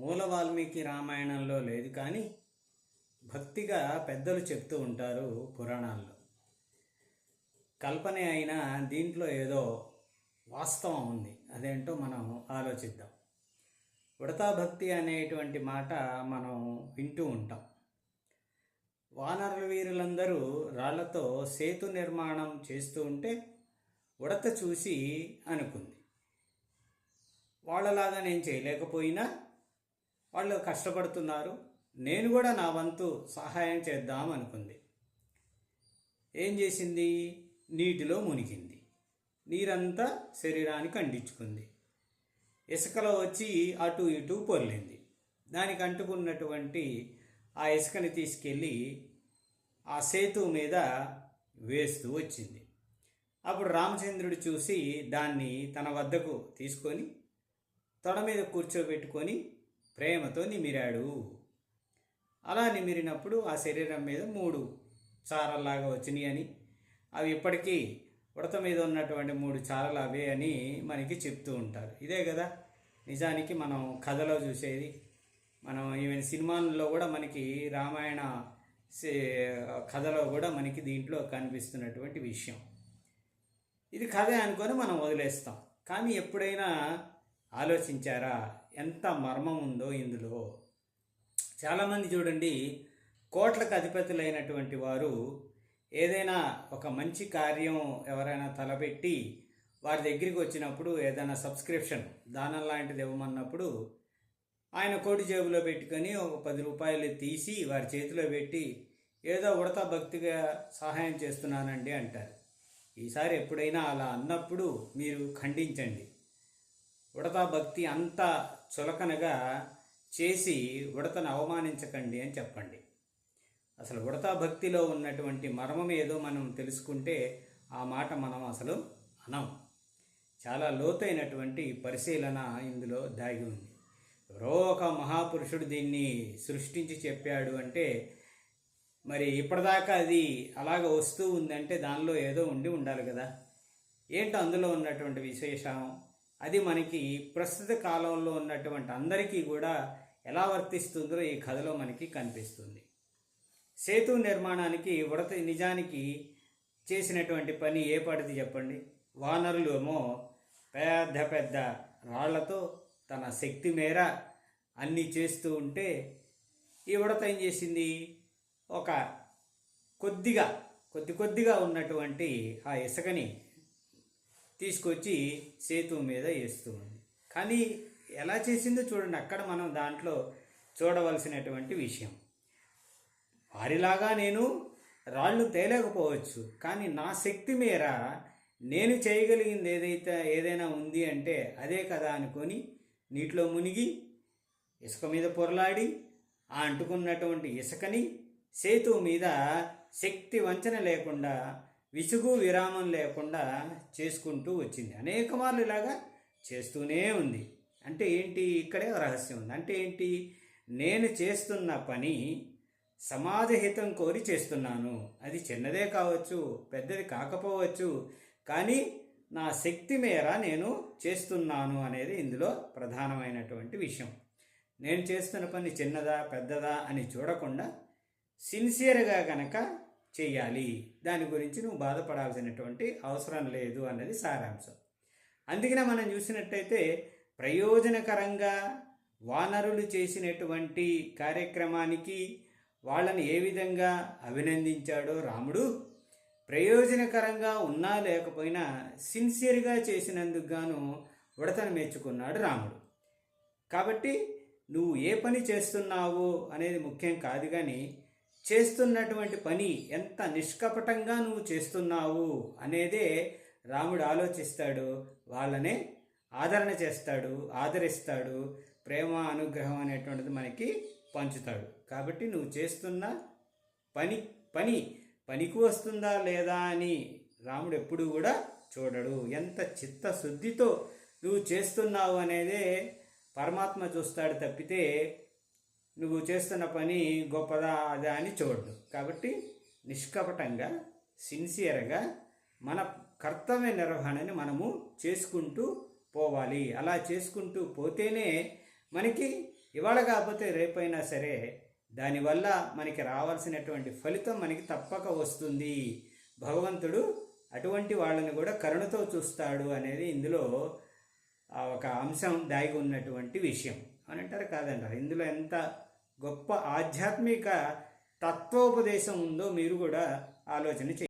మూల వాల్మీకి రామాయణంలో లేదు కానీ భక్తిగా పెద్దలు చెప్తూ ఉంటారు పురాణాల్లో. కల్పనే అయినా దీంట్లో ఏదో వాస్తవం ఉంది. అదేంటో మనం ఆలోచిద్దాం. ఉడతా భక్తి అనేటువంటి మాట మనం వింటూ ఉంటాం. వానర వీరులందరూ రాళ్లతో సేతు నిర్మాణం చేస్తూ ఉంటే ఉడత చూసి అనుకుంది, వాళ్ళలాగా నేను చేయలేకపోయినా వాళ్ళు కష్టపడుతున్నారు, నేను కూడా నా వంతు సహాయం చేద్దాం అనుకుంది. ఏం చేసింది? నీటిలో మునిగింది. నీరంతా శరీరానికి అంటించుకుంది. ఇసుకలో వచ్చి అటు ఇటు పొర్లింది. దానికి అంటుకున్నటువంటి ఆ ఇసుకని తీసుకెళ్ళి ఆ సేతువు మీద వేస్తూ వచ్చింది. అప్పుడు రామచంద్రుడు చూసి దాన్ని తన వద్దకు తీసుకొని తొడ మీద కూర్చోబెట్టుకొని ప్రేమతో నిమిరాడు. అలా నిమిరినప్పుడు ఆ శరీరం మీద 3 చారల్లాగా వచ్చినాయి అని, అవి ఇప్పటికీ ఉడత మీద ఉన్నటువంటి 3 చారలు అవే అని మనకి చెప్తూ ఉంటారు. ఇదే కదా నిజానికి మనం కథలో చూసేది. మనం ఈవెన్ సినిమాల్లో కూడా మనకి రామాయణ కథలో కూడా మనకి దీంట్లో కనిపిస్తున్నటువంటి విషయం. ఇది కథే అనుకొని మనం వదిలేస్తాం. కానీ ఎప్పుడైనా ఆలోచించారా ఎంత మర్మం ఉందో ఇందులో? చాలామంది చూడండి, కోట్లకు అధిపతులైనటువంటి వారు ఏదైనా ఒక మంచి కార్యం ఎవరైనా తలపెట్టి వారి దగ్గరికి వచ్చినప్పుడు ఏదైనా సబ్స్క్రిప్షన్ దానం లాంటిది ఇవ్వమన్నప్పుడు ఆయన కోటి జేబులో పెట్టుకొని ఒక 10 రూపాయలు తీసి వారి చేతిలో పెట్టి ఏదో ఉడతా భక్తిగా సహాయం చేస్తున్నానండి అంటారు. ఈసారి ఎప్పుడైనా అలా అన్నప్పుడు మీరు ఖండించండి. ఉడతా భక్తి అంత చులకనగా చేసి ఉడతను అవమానించకండి అని చెప్పండి. అసలు ఉడతా భక్తిలో ఉన్నటువంటి మర్మం ఏదో మనం తెలుసుకుంటే ఆ మాట మనం అసలు అనం. చాలా లోతైనటువంటి పరిశీలన ఇందులో దాగి ఉంది. ఎవరో ఒక మహాపురుషుడు దీన్ని సృష్టించి చెప్పాడు అంటే మరి ఇప్పటిదాకా అది అలాగ వస్తూ ఉందంటే దానిలో ఏదో ఉండాలి కదా. ఏంటో అందులో ఉన్నటువంటి విశేషం? అది మనకి ప్రస్తుత కాలంలో ఉన్నటువంటి అందరికీ కూడా ఎలా వర్తిస్తుందో ఈ కథలో మనకి కనిపిస్తుంది. సేతు నిర్మాణానికి ఉడత నిజానికి చేసినటువంటి పని ఏ పడితే చెప్పండి. వానరులు ఏమో పెద్ద పెద్ద రాళ్లతో తన శక్తి మేర అన్నీ చేస్తూ ఉంటే ఈ ఉడత ఏం చేసింది? ఒక కొద్దిగా ఉన్నటువంటి ఆ ఇసుకని తీసుకొచ్చి సేతు మీద వేస్తూ ఉంది. కానీ ఎలా చేసిందో చూడండి. అక్కడ మనం దాంట్లో చూడవలసినటువంటి విషయం, వారిలాగా నేను రాళ్ళు తేలేకపోవచ్చు, కానీ నా శక్తి మేర నేను చేయగలిగింది ఏదైనా ఉంది అంటే అదే కదా అనుకొని నీటిలో మునిగి ఇసుక మీద పొరలాడి ఆ అంటుకున్నటువంటి ఇసుకని సేతువు మీద శక్తి వంచన లేకుండా విసుగు విరామం లేకుండా చేసుకుంటూ వచ్చింది. అనేక మార్లు ఇలాగా చేస్తూనే ఉంది. అంటే ఏంటి? ఇక్కడే రహస్యం ఉంది. అంటే ఏంటి? నేను చేస్తున్న పని సమాజహితం కోరి చేస్తున్నాను. అది చిన్నదే కావచ్చు, పెద్దది కాకపోవచ్చు, కానీ నా శక్తి మేర నేను చేస్తున్నాను అనేది ఇందులో ప్రధానమైనటువంటి విషయం. నేను చేస్తున్న పని చిన్నదా పెద్దదా అని చూడకుండా సిన్సియర్గా కనుక చెయ్యాలి. దాని గురించి నువ్వు బాధపడాల్సినటువంటి అవసరం లేదు అన్నది సారాంశం. అందుకనే మనం చూసినట్టయితే ప్రయోజనకరంగా వానరులు చేసినటువంటి కార్యక్రమానికి వాళ్ళని ఏ విధంగా అభినందించాడో రాముడు, ప్రయోజనకరంగా ఉన్నా లేకపోయినా సిన్సియర్గా చేసినందుకు గాను ఉడతను మెచ్చుకున్నాడు రాముడు. కాబట్టి నువ్వు ఏ పని చేస్తున్నావు అనేది ముఖ్యం కాదు, కానీ చేస్తున్నటువంటి పని ఎంత నిష్కపటంగా నువ్వు చేస్తున్నావు అనేదే రాముడు ఆలోచిస్తాడు. వాళ్ళనే ఆదరణ చేస్తాడు, ఆదరిస్తాడు, ప్రేమ అనుగ్రహం అనేటువంటిది మనకి పంచుతాడు. కాబట్టి నువ్వు చేస్తున్న పనికి వస్తుందా లేదా అని రాముడు ఎప్పుడూ కూడా చూడడు. ఎంత చిత్తశుద్ధితో నువ్వు చేస్తున్నావు అనేదే పరమాత్మ చూస్తాడు తప్పితే నువ్వు చేస్తున్న పని గొప్పదా అదా అని చూడడు. కాబట్టి నిష్కపటంగా సిన్సియర్గా మన కర్తవ్య నిర్వహణని మనము చేసుకుంటూ పోవాలి. అలా చేసుకుంటూ పోతేనే మనకి ఇవాళ కాకపోతే రేపైనా సరే దానివల్ల మనకి రావాల్సినటువంటి ఫలితం మనకి తప్పక వస్తుంది. భగవంతుడు అటువంటి వాళ్ళని కూడా కరుణతో చూస్తాడు అనేది ఇందులో ఒక అంశం దాగి ఉన్నటువంటి విషయం అని అంటారు కాదంటారు. ఇందులో ఎంత గొప్ప ఆధ్యాత్మిక తత్వోపదేశం ఉందో మీరు కూడా ఆలోచన చేయండి.